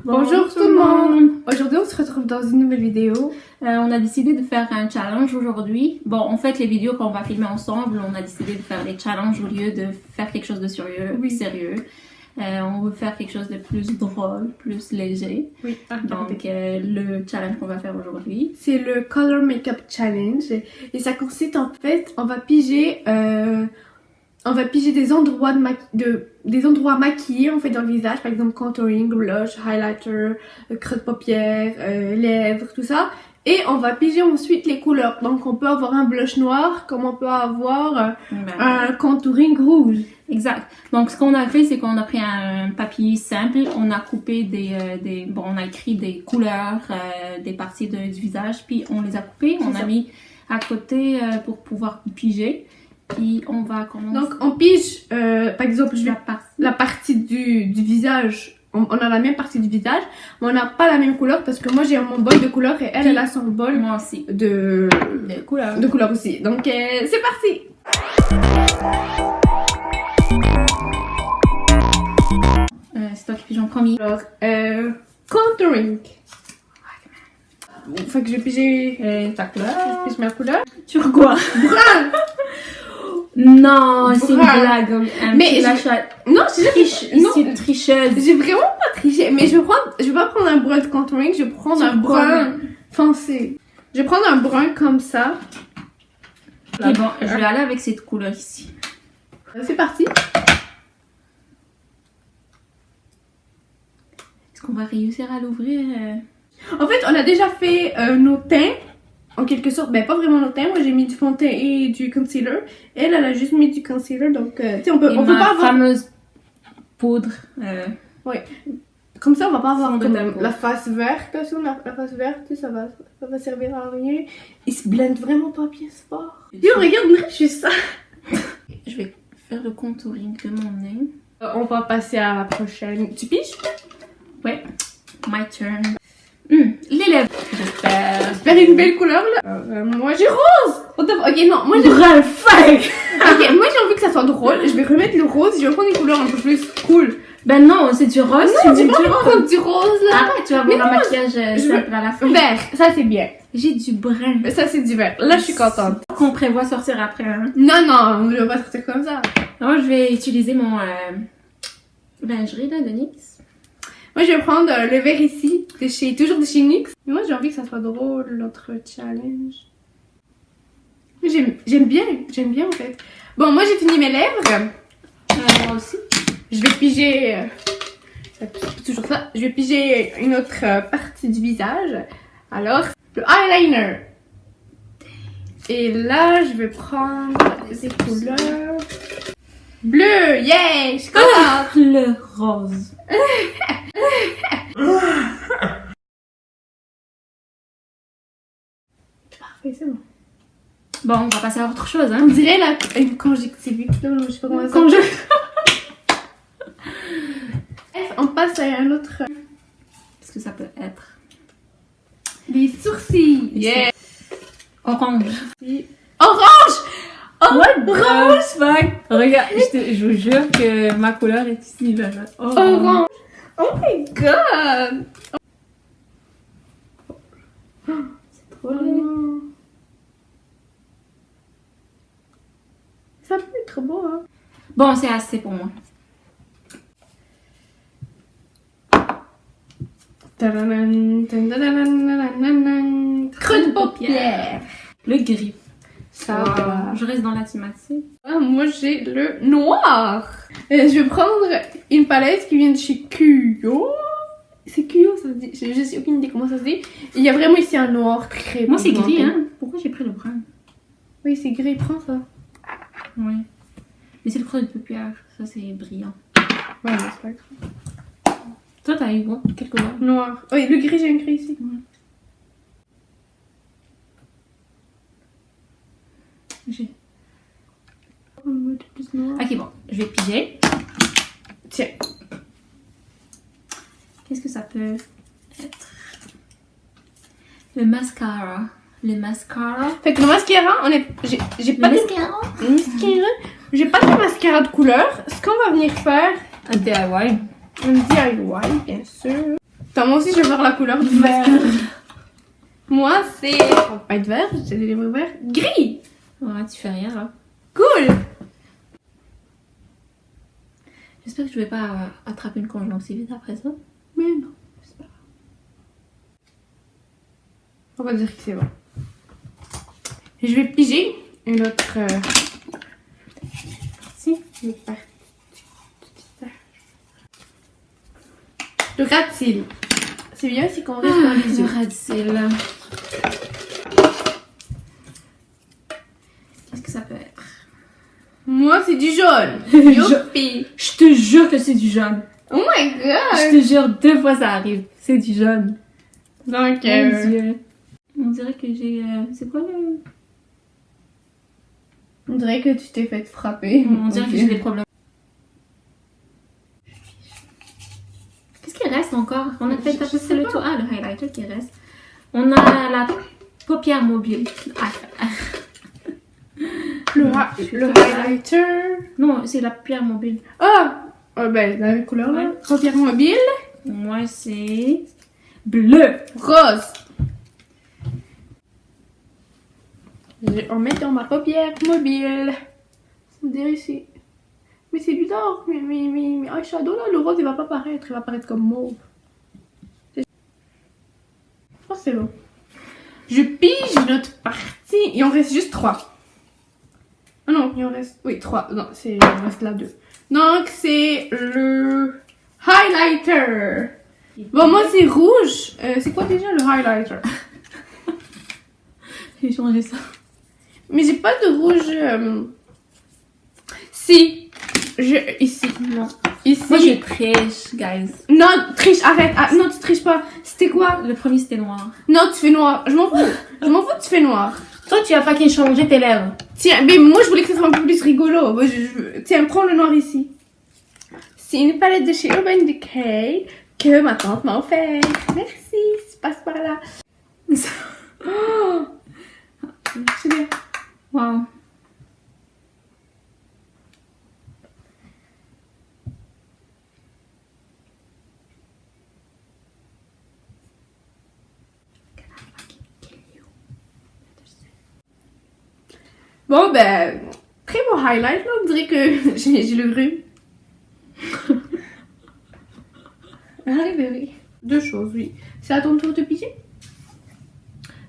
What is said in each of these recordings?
Bonjour tout le monde! Aujourd'hui on se retrouve dans une nouvelle vidéo. On a décidé de faire un challenge aujourd'hui. Bon, en fait, les vidéos qu'on va filmer ensemble, on a décidé de faire des challenges au lieu de faire quelque chose de sérieux. On veut faire quelque chose de plus drôle, plus léger. Oui, Donc, le challenge qu'on va faire aujourd'hui, c'est le Color Makeup Challenge. Et ça consiste en fait, on va piger des endroits des endroits maquillés en fait dans le visage, par exemple contouring, blush, highlighter, creux de paupières, lèvres, tout ça. Et on va piger ensuite les couleurs. Donc on peut avoir un blush noir comme on peut avoir un contouring rouge. Exact. Donc ce qu'on a fait, c'est qu'on a pris un papier simple, on a coupé on a écrit des couleurs, des parties du visage, puis on les a coupées, on a mis à côté pour pouvoir piger. Puis on va commencer. Donc on pige, par exemple, la partie du visage. On a la même partie du visage, mais on n'a pas la même couleur parce que moi j'ai mon bol de couleur et elle a son bol moi aussi. de couleur aussi. Donc c'est parti. C'est toi qui piges en premier. Alors, contouring. Fait que je vais piger Ta couleur. je pige ma couleur. Sur quoi? Brun. Non, c'est une Brun. blague. Mais non, C'est une tricheuse. J'ai vraiment pas triché, mais je vais pas prendre un brun de contouring, je vais prendre un brun foncé. Je vais prendre un brun comme ça. Et bon, je vais aller avec cette couleur ici. C'est parti. Est-ce qu'on va réussir à l'ouvrir? En fait, on a déjà fait nos teints, en quelque sorte. Ben, pas vraiment nos teints. Moi, j'ai mis du fond de teint et du concealer. Elle a juste mis du concealer. Donc, tu sais, on peut pas avoir... fameuse poudre. Oui. Comme ça, on va pas avoir Fond de comme teint. la face verte. Là, sinon, la face verte, ça va servir à rien. Il se blende vraiment pas bien fort. Yo, regarde, je suis ça. Je vais faire le contouring de mon nez. On va passer à la prochaine. Tu piges? Ouais. My turn. Les lèvres. J'espère une belle couleur, là. Moi, j'ai rose. Ok, non, moi, j'ai... Brun fake. Ok, moi, j'ai envie que ça soit drôle. Je vais remettre le rose. Je vais prendre une couleur un peu plus cool. Ben non, c'est du rose. Non, tu vas prendre du rose, là. Après, tu vas avoir un maquillage simple à la fin. Vert, ça, c'est bien. J'ai du brun. Ça, c'est du vert. Là, je suis contente. Qu'on prévoit sortir après. Hein. Non, je vais pas sortir comme ça. Moi, je vais utiliser mon lingerie là, de NYX. Moi, je vais prendre le vert ici, toujours de chez NYX. Mais moi, j'ai envie que ça soit drôle, notre challenge. J'aime bien en fait. Bon, moi, j'ai fini mes lèvres. Moi aussi. Je vais piger... toujours ça. Je vais piger une autre partie du visage. Alors, le eyeliner. Et là, je vais prendre ces couleurs. Bleu, yeah, je suis contente. Le rose. Parfait, c'est bon. Bon, on va passer à autre chose, On hein. dirait là, une conjonctivite, là, je sais pas comment ça s'appelle. Bref, on passe à un autre. Qu'est-ce que ça peut être? Les sourcils. Yeah. Orange. Orange. What the fuck? Regarde, je vous jure que ma couleur est ici, là. Orange. Oh my god. C'est trop laid. Ça peut être beau, hein. Bon, c'est assez pour moi. Creux de paupières. Le gris. Ça va. Je reste dans la thématique. Ah, moi j'ai le noir. Je vais prendre une palette qui vient de chez Kuyo. C'est Kuyo, ça se dit. Je sais aucune idée comment ça se dit. Il y a vraiment ici un noir très Moi, c'est gris, pigmenté. hein. Pourquoi j'ai pris le brun? Oui, c'est gris, prends ça. Oui. Mais c'est le creux de paupière. Ça, c'est brillant. Ouais, mais c'est pas grave. Toi, t'as eu quoi? Quelle couleur? Noir. Oui, le gris, j'ai un gris ici. Ouais. J'ai... Ok, bon. Je vais piger. Tiens. Qu'est-ce que ça peut être? Le mascara. Le mascara. Fait que le mascara, j'ai pas de mascara. mascara. J'ai pas de mascara de couleur. Ce qu'on va venir faire, Un DIY. un DIY, bien sûr. Attends, moi aussi, je vais voir la couleur du Vert. mascara. Moi, c'est... Ça va pas être vert, j'ai des lèvres verts. Gris. Ouais, tu fais rien là. Cool. J'espère que je vais pas attraper une conjonctivite après ça. Mais non, c'est pas grave. On va dire que c'est bon. Et je vais piger une autre... Si. une partie du visage. Le gratte-cils. C'est bien si qu'on reste dans les yeux. Radicil. Qu'est-ce que ça peut être? Moi, c'est du jaune. Je- Youpi. Je te jure que c'est du jaune. Oh my Je god. te jure, 2 fois ça arrive. C'est du jaune. Donc, Mon Dieu. On dirait que j'ai... c'est quoi le... on dirait que tu t'es fait frapper. On dirait Ok. que j'ai des problèmes. Qu'est-ce qui reste encore? On a fait Je taper sais le pas. tout. Ah, le highlighter qui reste. On a la paupière mobile. Ah, Le highlighter. non, c'est la paupière mobile. Ah! Ben, la même couleur là. Ouais. Paupière mobile. Moi, c'est bleu. Rose. Je vais en mettre dans ma paupière mobile. Ça me dirait ici. Mais c'est bizarre. Mais eyeshadow là, le rose il va pas paraître. Il va paraître comme mauve. Je pense que c'est bon. Je pige notre partie. Il en reste juste 3. Ah non, il en reste... Oui, 3. Non, il en reste là 2. Donc, c'est le highlighter. Bon, moi, c'est rouge. C'est quoi déjà le highlighter? J'ai changé ça. Mais j'ai pas de rouge... Si. Ici. Non. Ici. Moi, je triche, guys. Non, triche, arrête. Ah, non, tu triches pas. C'était quoi? Le premier, c'était noir. Non, tu fais noir. Je m'en fous. Je m'en fous, tu fais noir. Toi, tu as pas qu'à changer tes lèvres. Tiens, mais moi je voulais que ça soit un peu plus rigolo. Moi, tiens, prends le noir ici. C'est une palette de chez Urban Decay que ma tante m'a offert. Merci, tu passes par là. Oh, c'est bien. Wow. Bon, ben, très bon highlight là. On dirait que j'ai le rhume. Ah, ben oui. 2 choses, oui. C'est à ton tour de piger?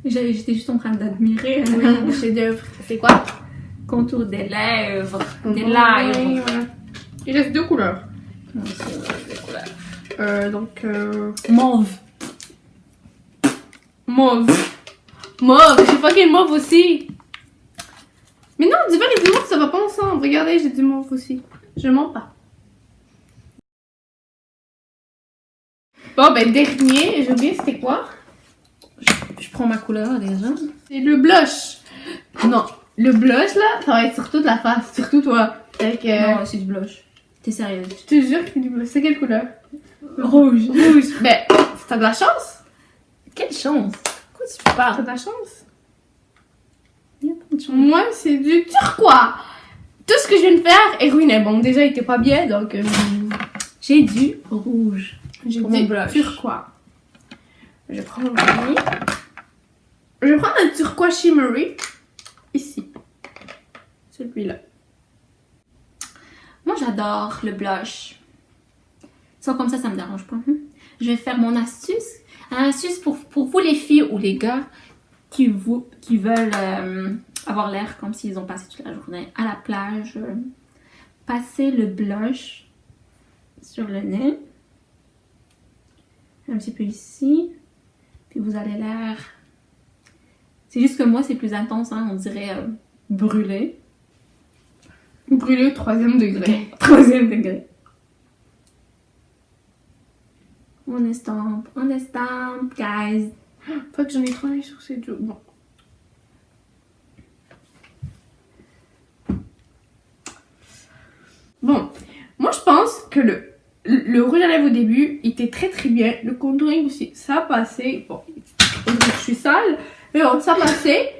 J'étais juste en train d'admirer Oui, chef-d'œuvre. C'est quoi? contour des lèvres. Des Oui, lèvres. voilà. Il reste 2 couleurs. Non, c'est des couleurs. Donc, Mauve. mauve. Mauve, j'ai fucking mauve aussi. Mais non, du vert et du mauve, ça va pas ensemble. Regardez, j'ai du mauve aussi. Je mens pas. Bon, ben, dernier, j'ai oublié, c'était quoi? Je prends ma couleur déjà. C'est le blush. Non, le blush là, ça va être sur toute la face, surtout toi. Fait que, Non, c'est du blush. T'es sérieuse? je te jure que c'est du blush. C'est quelle couleur? Rouge. Rouge. Ben, t'as de la chance. Quelle chance. Quoi tu T'as parles? de la chance. Il y a pas de chance. Moi, c'est du turquoise. Tout ce que je viens de faire est ruiné. Bon, déjà, il était pas bien, donc J'ai du rouge. j'ai Pour dit mon blush. turquoise. Je prends mon premier. Je prends un turquoise shimmery. Ici. Celui-là. Moi, j'adore le blush. Ça, comme ça me dérange pas. Je vais faire mon astuce. Un astuce pour vous, les filles ou les gars qui veulent avoir l'air comme s'ils ont passé toute la journée à la plage. Passez le blush sur le nez. Un petit peu ici. Puis vous avez l'air... C'est juste que moi, c'est plus intense, hein, on dirait brûlé. Brûlé au 3e degré. 3e degré. On estampe, guys. Faut que j'en ai trop mis sur ces deux. Bon. Bon, moi je pense que le rouge à lèvres au début, il était très très bien. Le contouring aussi, ça a passé. Bon, je suis sale, mais bon, ça a passé.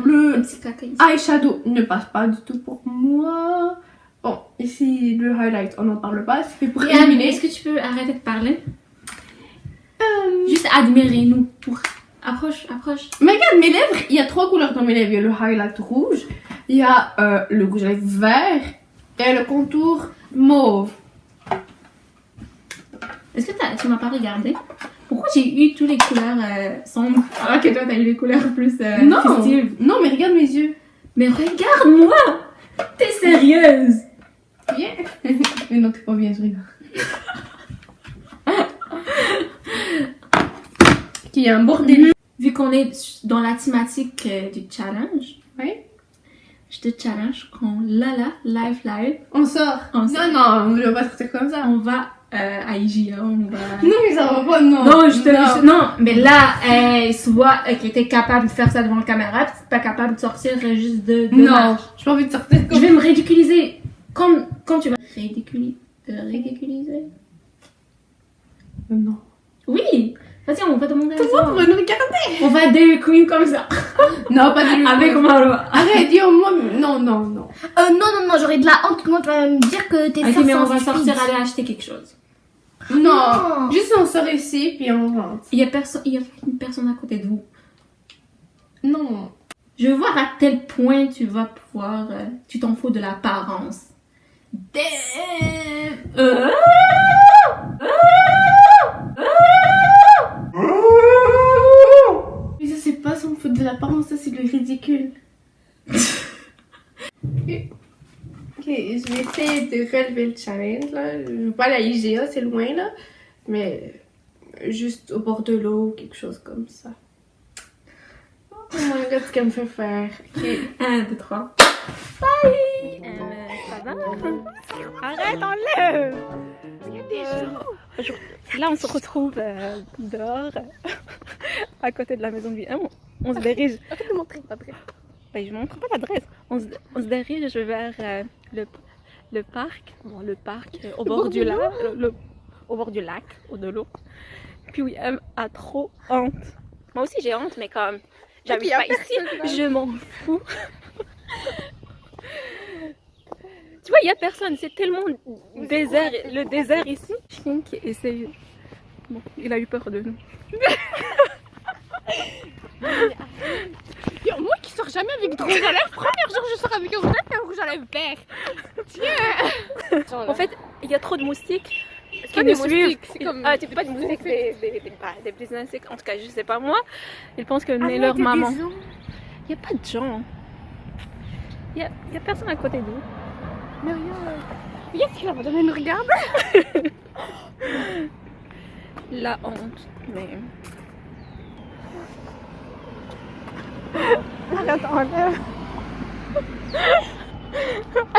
Le Un petit caca ici. eyeshadow ne passe pas du tout pour moi. Bon, ici le highlight, on n'en parle pas, c'est fait pour éliminer. Est-ce que tu peux arrêter de parler? Juste admirez-nous. Approche. Mais regarde, mes lèvres, il y a 3 couleurs dans mes lèvres. Il y a le highlight rouge, il y a le rouge à lèvres vert et le contour mauve. Est-ce que tu m'as pas regardé? Pourquoi j'ai eu toutes les couleurs sombres alors que toi t'as eu les couleurs plus festives? Non, mais regarde mes yeux. Mais regarde-moi! T'es sérieuse? Bien. Mais non, t'es pas bien, je rigole. Il y a un bordel. Vu qu'on est dans la thématique du challenge, Oui. je te challenge qu'on live. On sort. On sort. Non, on ne va pas sortir comme ça. On va à IGA, on va... Non, mais ça va pas, non. Non, mais là, soit que t'es capable de faire ça devant la caméra, puis t'es pas capable de sortir juste de Non, marche. j'ai pas envie de sortir Je comme vais me ridiculiser. Comme tu vas... Ridiculiser? Non. Oui! Vas-y, on va demander à Tout le monde va nous regarder. On va Dairy Queen comme ça. Non, pas de Avec Marwa. Arrête, dis au moins. Non. Non, j'aurais de la honte quand tu vas me dire que t'es Ok, mais on va sortir aller acheter quelque chose. Non. Juste on sort ici, puis on rentre. Il y a une personne à côté de vous. Non. Je veux voir à quel point tu vas pouvoir... tu t'en fous de l'apparence. Mais ça, c'est pas son faute de l'apparence, ça, c'est le ridicule. Ok, je vais essayer de relever le challenge, là. Je veux pas aller à IGA, c'est loin, là. Mais juste au bord de l'eau, quelque chose comme ça. Oh my god, ce qu'elle me fait faire. Ok. 1, 2, 3. Ça va? Arrête, enlève! Il y a des gens. Là, on se retrouve dehors, à côté de la maison de vie. On se dirige. Arrête de montrer l'adresse. Ben, je ne montre pas l'adresse. On se dirige vers le parc. Bon, le parc au bord du lac. Au bord du lac, au de l'eau. Puis oui, elle a trop honte. Moi aussi, j'ai honte, mais comme j'habite pas ici, je m'en fous. Tu vois, il n'y a personne, c'est tellement désert, le désert ici. Chien qui essaye. Bon, il a eu peur de nous. Yo, moi qui sors jamais avec de rouge à lèvres, premier jour je sors avec un rouge à lèvres vert. Tiens. En fait, il y a trop de moustiques. C'est pas des moustiques, c'est comme... Ah, c'est pas des moustiques, des petits insectes. En tout cas, je sais pas moi. Ils pensent que c'est leur maman. Il n'y a pas de gens. Il y a personne à côté d'eux. Mais regarde qui là-bas, nous regarde. La honte, mais... Arrête, enlève.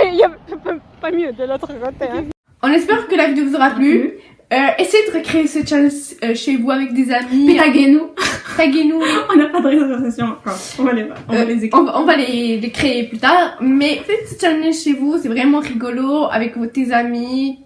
Il n'y a pas mieux de l'autre côté. Hein. On espère que la vidéo vous aura plu. Essayez de recréer ce challenge chez vous avec des amis. Puis taguez-nous. Taguez-nous. On n'a pas de réservation encore. On va les écrire. On va les créer plus tard. Mais faites ce challenge chez vous. C'est vraiment rigolo avec tes amis,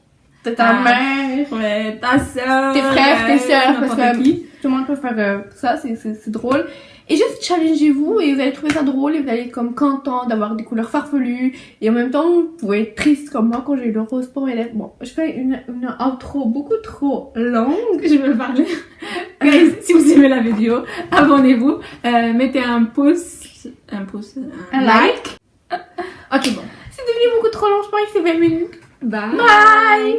ta mère, Ouais, ta soeur. tes frères, tes sœurs. Parce n'importe que qui. tout le monde peut faire ça. C'est drôle. Et juste challengez-vous et vous allez trouver ça drôle et vous allez être comme content d'avoir des couleurs farfelues. Et en même temps, vous pouvez être triste comme moi quand j'ai eu le rose pour mes lèvres. Bon, je fais une outro beaucoup trop longue. Je vais parler. Guys, si vous aimez la vidéo, abonnez-vous, mettez un pouce, Un like. Ok, bon. C'est devenu beaucoup trop long, je pense que c'est 20 minutes. Bye. Bye!